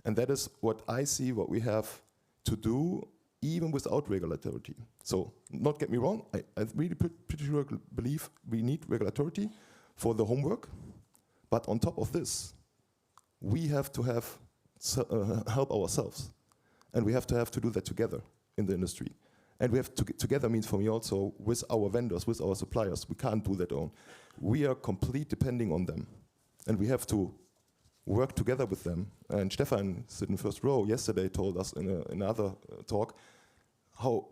S3: And that is what I see, what we have to do, even without regulatory. So, not get me wrong, I really pretty sure believe we need regulatory for the homework. But on top of this, we have to help ourselves. And we have to do that together in the industry. And we have to get together means for me also with our vendors, with our suppliers. We can't do that alone. We are completely depending on them. And we have to work together with them. And Stefan, sitting in the first row, yesterday told us in another talk how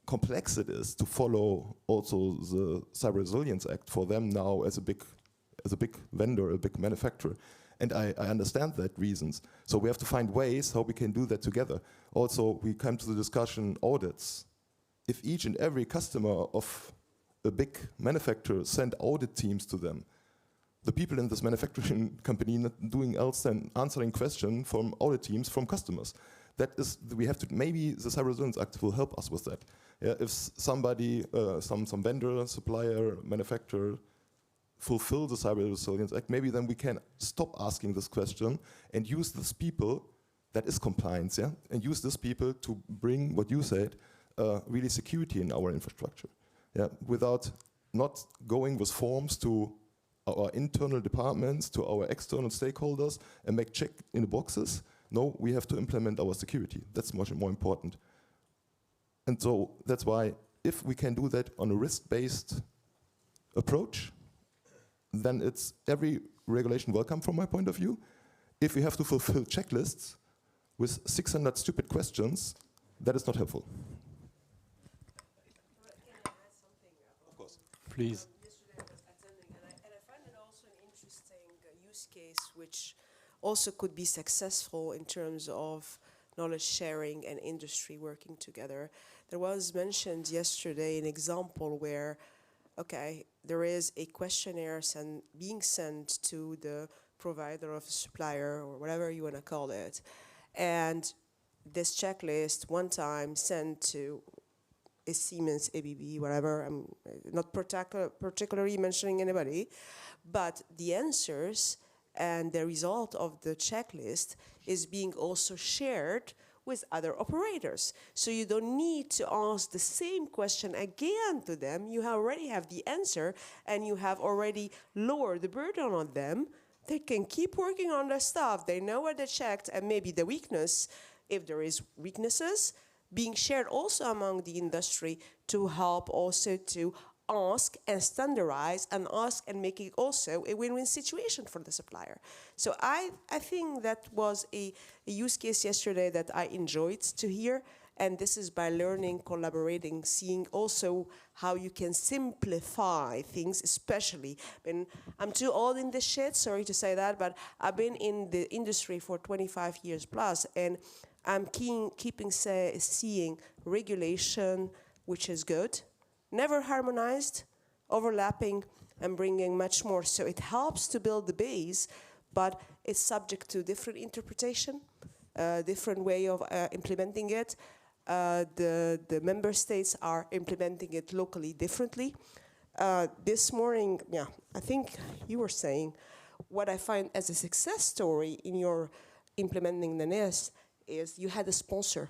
S3: complex it is to follow also the Cyber Resilience Act for them now as a big vendor, a big manufacturer. And I understand that reasons. So we have to find ways how we can do that together. Also, we come to the discussion audits. If each and every customer of a big manufacturer send audit teams to them, the people in this manufacturing company not doing else than answering questions from audit teams from customers. that is, we have to, maybe the Cyber Resilience Act will help us with that. Yeah, if somebody, some vendor, supplier, manufacturer fulfill the Cyber Resilience Act, maybe then we can stop asking this question and use these people, that is compliance, yeah, and use these people to bring what you said, really security in our infrastructure, yeah, without not going with forms to our internal departments, to our external stakeholders and make check in the boxes. No, we have to implement our security. That's much more important. And so that's why if we can do that on a risk-based approach, then it's every regulation welcome from my point of view. If we have to fulfill checklists with 600 stupid questions, that is not helpful.
S2: Of course. Please.
S8: Yesterday I was attending, and I find it also an interesting use case, which also could be successful in terms of knowledge sharing and industry working together. There was mentioned yesterday an example where, okay, there is a questionnaire being sent to the provider of a supplier or whatever you want to call it, and this checklist one time sent to a Siemens, ABB, whatever. I'm not particularly mentioning anybody, but the answers and the result of the checklist is being also shared with other operators. So you don't need to ask the same question again to them. You already have the answer, and you have already lowered the burden on them. They can keep working on their stuff. They know what they checked, and maybe the weakness, if there is weaknesses, being shared also among the industry to help also to ask and standardize and ask and make it also a win-win situation for the supplier. So I think that was a use case yesterday that I enjoyed to hear, and this is by learning, collaborating, seeing also how you can simplify things, especially. I mean, I'm too old in this shit, sorry to say that, but I've been in the industry for 25 years plus, and I'm seeing regulation, which is good, never harmonized, overlapping, and bringing much more. So it helps to build the base, but it's subject to different interpretation, different way of implementing it. The member states are implementing it locally differently. This morning, yeah, I think you were saying, what I find as a success story in your implementing the NIST is you had a sponsor.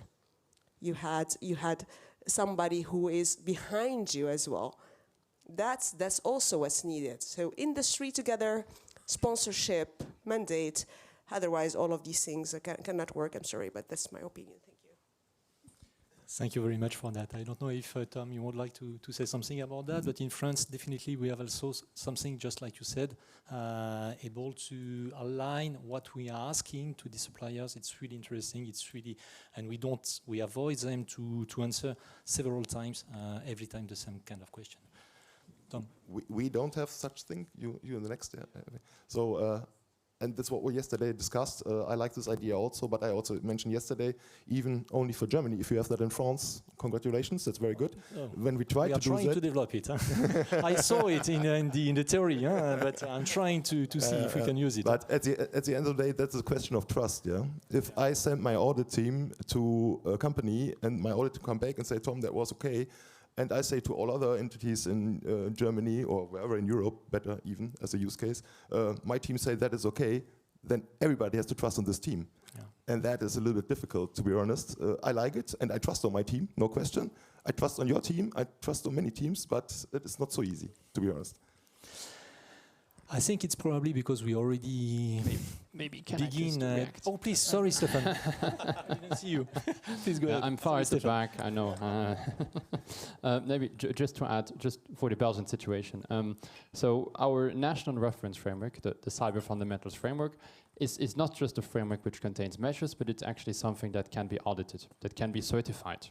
S8: You had somebody who is behind you as well. That's also what's needed. So industry together, sponsorship, mandate. Otherwise, all of these things cannot work. I'm sorry, but that's my opinion. Thank you.
S2: Thank you very much for that. I don't know if, Tom, you would like to say something about that, but in France, definitely we have also something, just like you said, able to align what we are asking to the suppliers. It's really interesting. It's really, and we avoid them to answer several times, every time the same kind of question. Tom?
S3: We don't have such thing, you in the next, so, and that's what we yesterday discussed. I like this idea also, but I also mentioned yesterday, even only for Germany, if you have that in France, congratulations, that's very good.
S2: Oh,
S3: when we try
S2: we
S3: to
S2: are
S3: do
S2: trying
S3: that,
S2: to develop it. Huh? I saw it in the theory, but I'm trying to see if we can use it.
S3: But at the end of the day, that's a question of trust, yeah? If I send my audit team to a company and my audit come back and say, Tom, that was okay, and I say to all other entities in Germany or wherever in Europe, better even as a use case, my team say that is okay, then everybody has to trust on this team. Yeah. And that is a little bit difficult, to be honest. I like it, and I trust on my team, no question. I trust on your team, I trust on many teams, but it is not so easy, to be honest.
S2: I think it's probably because we already
S4: maybe can
S2: begin.
S4: I just
S2: Oh, please, sorry, Stefan. I didn't see you. Please go ahead.
S4: I'm far
S2: sorry,
S4: at the back, I know. Maybe just to add, just for the Belgian situation. So our national reference framework, the Cyber Fundamentals Framework, is not just a framework which contains measures, but it's actually something that can be audited, that can be certified.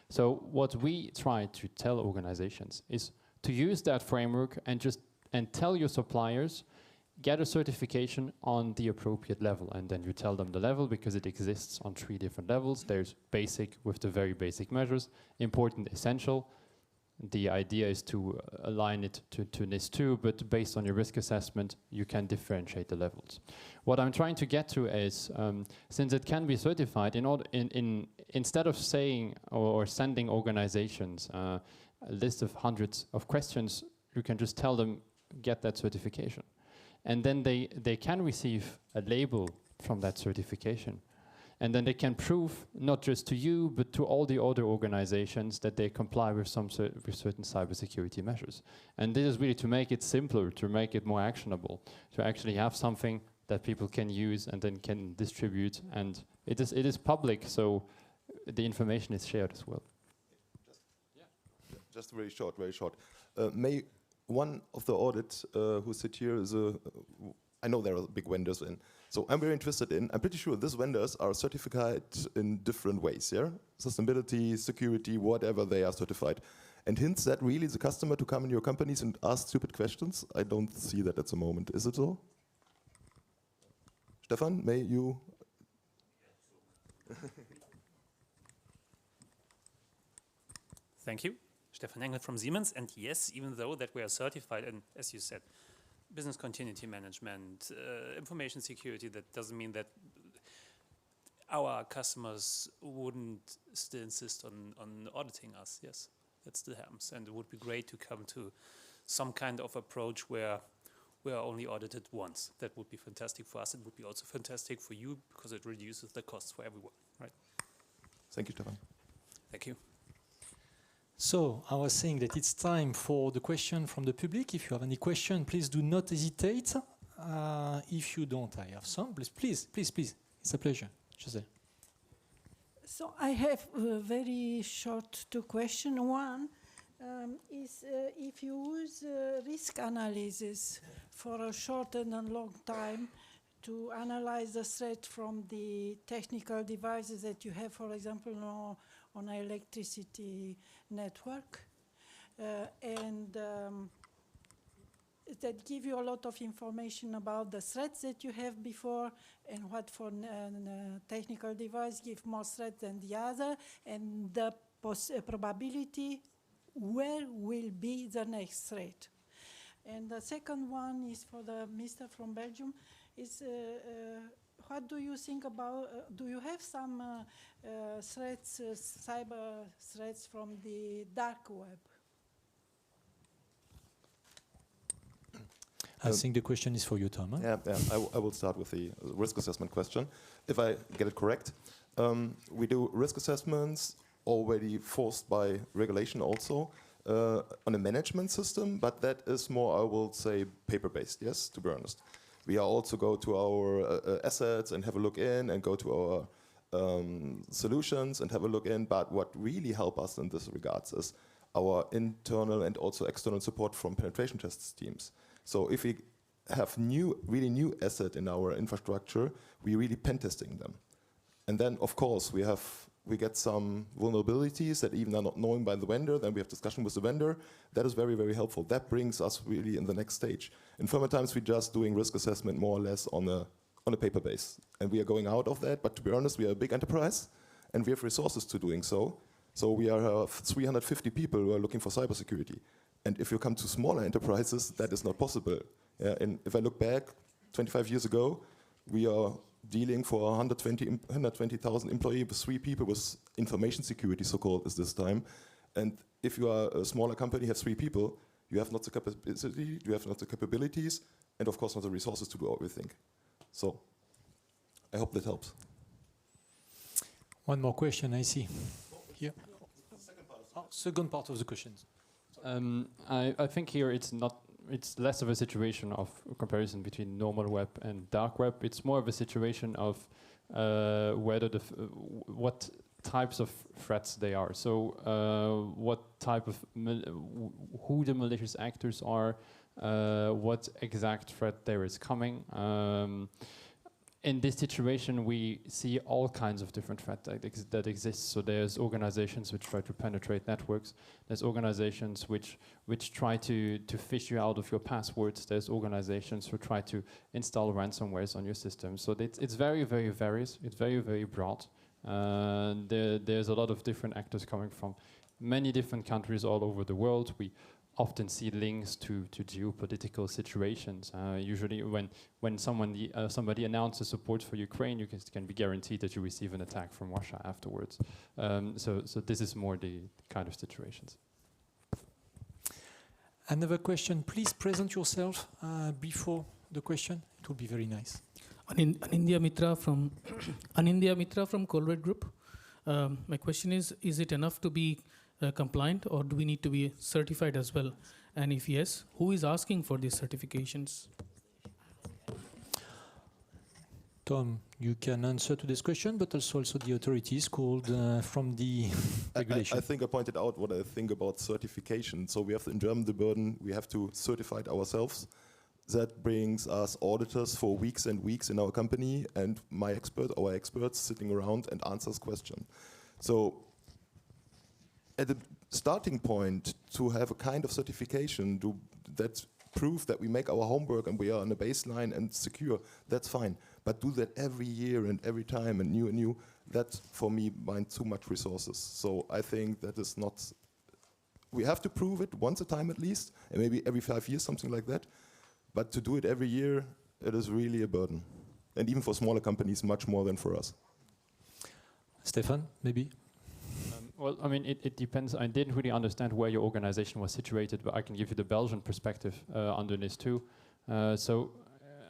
S4: So what we try to tell organizations is to use that framework and tell your suppliers, get a certification on the appropriate level. And then you tell them the level because it exists on 3 different levels. There's basic with the very basic measures, important, essential. the idea is to align it to NIS2, but based on your risk assessment, you can differentiate the levels. What I'm trying to get to is, since it can be certified, instead of saying or sending organizations a list of hundreds of questions, you can just tell them, get that certification. And then they can receive a label from that certification. And then they can prove, not just to you, but to all the other organizations that they comply with with certain cybersecurity measures. And this is really to make it simpler, to make it more actionable, to actually have something that people can use and then can distribute. And it is public, so the information is shared as well.
S3: Just very short, very short. May one of the audits who sit here is I know there are big vendors in. So I'm very interested in, I'm pretty sure these vendors are certified in different ways, yeah? Sustainability, security, whatever they are certified. And hints that really the customer to come in your companies and ask stupid questions? I don't see that at the moment. Is it so? Stefan, may you?
S9: Thank you. Stefan Engel from Siemens. And yes, even though that we are certified, and as you said, business continuity management, information security, that doesn't mean that our customers wouldn't still insist on auditing us. Yes, that still happens. And it would be great to come to some kind of approach where we are only audited once. That would be fantastic for us. It would be also fantastic for you because it reduces the costs for everyone, right?
S3: Thank you, Stefan.
S9: Thank you.
S2: So I was saying that it's time for the question from the public. If you have any question, please do not hesitate. If you don't, I have some. Please. It's a pleasure. Jose.
S10: So I have a very short two questions. One is if you use risk analysis for a short and a long time to analyze the threat from the technical devices that you have, for example, on an electricity network, and that give you a lot of information about the threats that you have before and what for technical device give more threat than the other, and the probability where will be the next threat. And the second one is for the Mr. from Belgium, is what do you think about, do you have some threats, cyber threats from the dark web?
S2: I think the question is for you, Tom. Huh?
S3: Yeah. I will start with the risk assessment question. If I get it correct, we do risk assessments already forced by regulation also on a management system, but that is more, I will say, paper-based, yes, to be honest. We also go to our assets and have a look in, and go to our solutions and have a look in, but what really help us in this regards is our internal and also external support from penetration test teams. So if we have really new asset in our infrastructure, we really pen testing them. And then, of course, we get some vulnerabilities that even are not known by the vendor. Then we have discussion with the vendor. That is very, very helpful. That brings us really in the next stage. In former times, we're just doing risk assessment more or less on a paper base. And we are going out of that. But to be honest, we are a big enterprise, and we have resources to doing so. So we are 350 people who are looking for cybersecurity. And if you come to smaller enterprises, that is not possible. Yeah, and if I look back 25 years ago, we are dealing for 120,000 employees with 3 people with information security, so-called, is this time. And if you are a smaller company, have 3 people, you have not the capacity, you have not the capabilities, and of course not the resources to do everything. So I hope that helps.
S2: One more question, I see. Here. Second part of the questions.
S4: I think here it's less of a situation of comparison between normal web and dark web. It's more of a situation of whether what types of threats they are. So what type of who the malicious actors are, what exact threat there is coming. In this situation, we see all kinds of different threats that exist. So there's organizations which try to penetrate networks. There's organizations which try to fish you out of your passwords. There's organizations who try to install ransomwares on your system. So it's very, very various. It's very, very broad. There's a lot of different actors coming from many different countries all over the world. We often see links to geopolitical situations. Usually when somebody announces support for Ukraine, you can be guaranteed that you receive an attack from Russia afterwards. So this is more the kind of situations.
S2: Another question, please present yourself before the question. It would be very nice.
S11: Anindya Mitra from Anindya Mitra from Colruyt Group. My question is it enough to be compliant, or do we need to be certified as well? And if yes, who is asking for these certifications?
S2: Tom, you can answer to this question, but also the authorities called from the regulation.
S3: I think I pointed out what I think about certification. So we have in Germany the burden, we have to certify it ourselves. That brings us auditors for weeks and weeks in our company, and our experts sitting around and answers questions. So at the starting point, to have a kind of certification that prove that we make our homework and we are on a baseline and secure, that's fine. But do that every year and every time and new, that for me binds too much resources. So I think that is not, we have to prove it once a time at least, and maybe every 5 years, something like that. But to do it every year, it is really a burden. And even for smaller companies, much more than for us.
S2: Stefan, maybe?
S4: Well, I mean, it depends. I didn't really understand where your organization was situated, but I can give you the Belgian perspective under NIS2.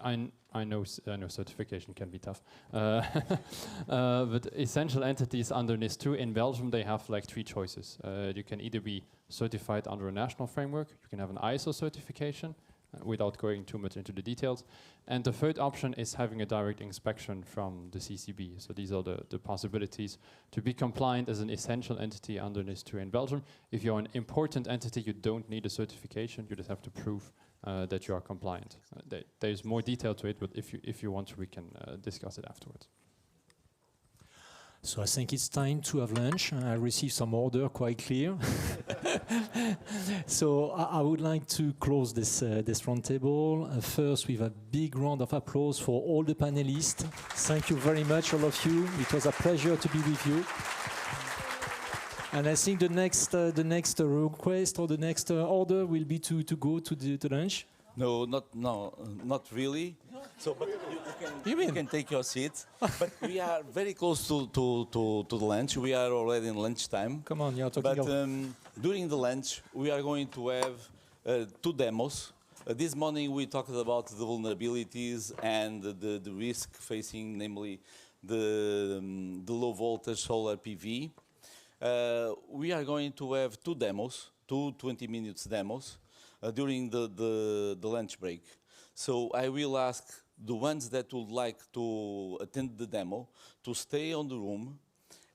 S4: I know certification can be tough, but essential entities under NIS2 in Belgium, they have like 3 choices. You can either be certified under a national framework, you can have an ISO certification, without going too much into the details. And the third option is having a direct inspection from the CCB. So these are the possibilities to be compliant as an essential entity under NIS2 in Belgium. If you're an important entity, you don't need a certification. You just have to prove that you are compliant. There's more detail to it, but if you want to, we can discuss it afterwards.
S2: So I think it's time to have lunch. I received some order quite clear. So I would like to close this roundtable. First, with a big round of applause for all the panelists. Thank you very much, all of you. It was a pleasure to be with you. And I think the next request or the next order will be to go to the lunch.
S1: No, not really. So, but you can take your seat. But we are very close to the lunch. We are already in lunchtime.
S2: Come on, you're talking.
S1: But during the lunch, we are going to have 2 demos. This morning we talked about the vulnerabilities and the risk facing, namely the low voltage solar PV. We are going to have 2 demos, 2 20-minute demos during the lunch break. So I will ask the ones that would like to attend the demo to stay on the room,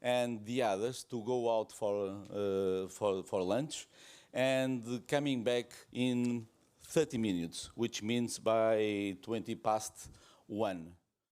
S1: and the others to go out for lunch, and coming back in 30 minutes, which means by 1:20.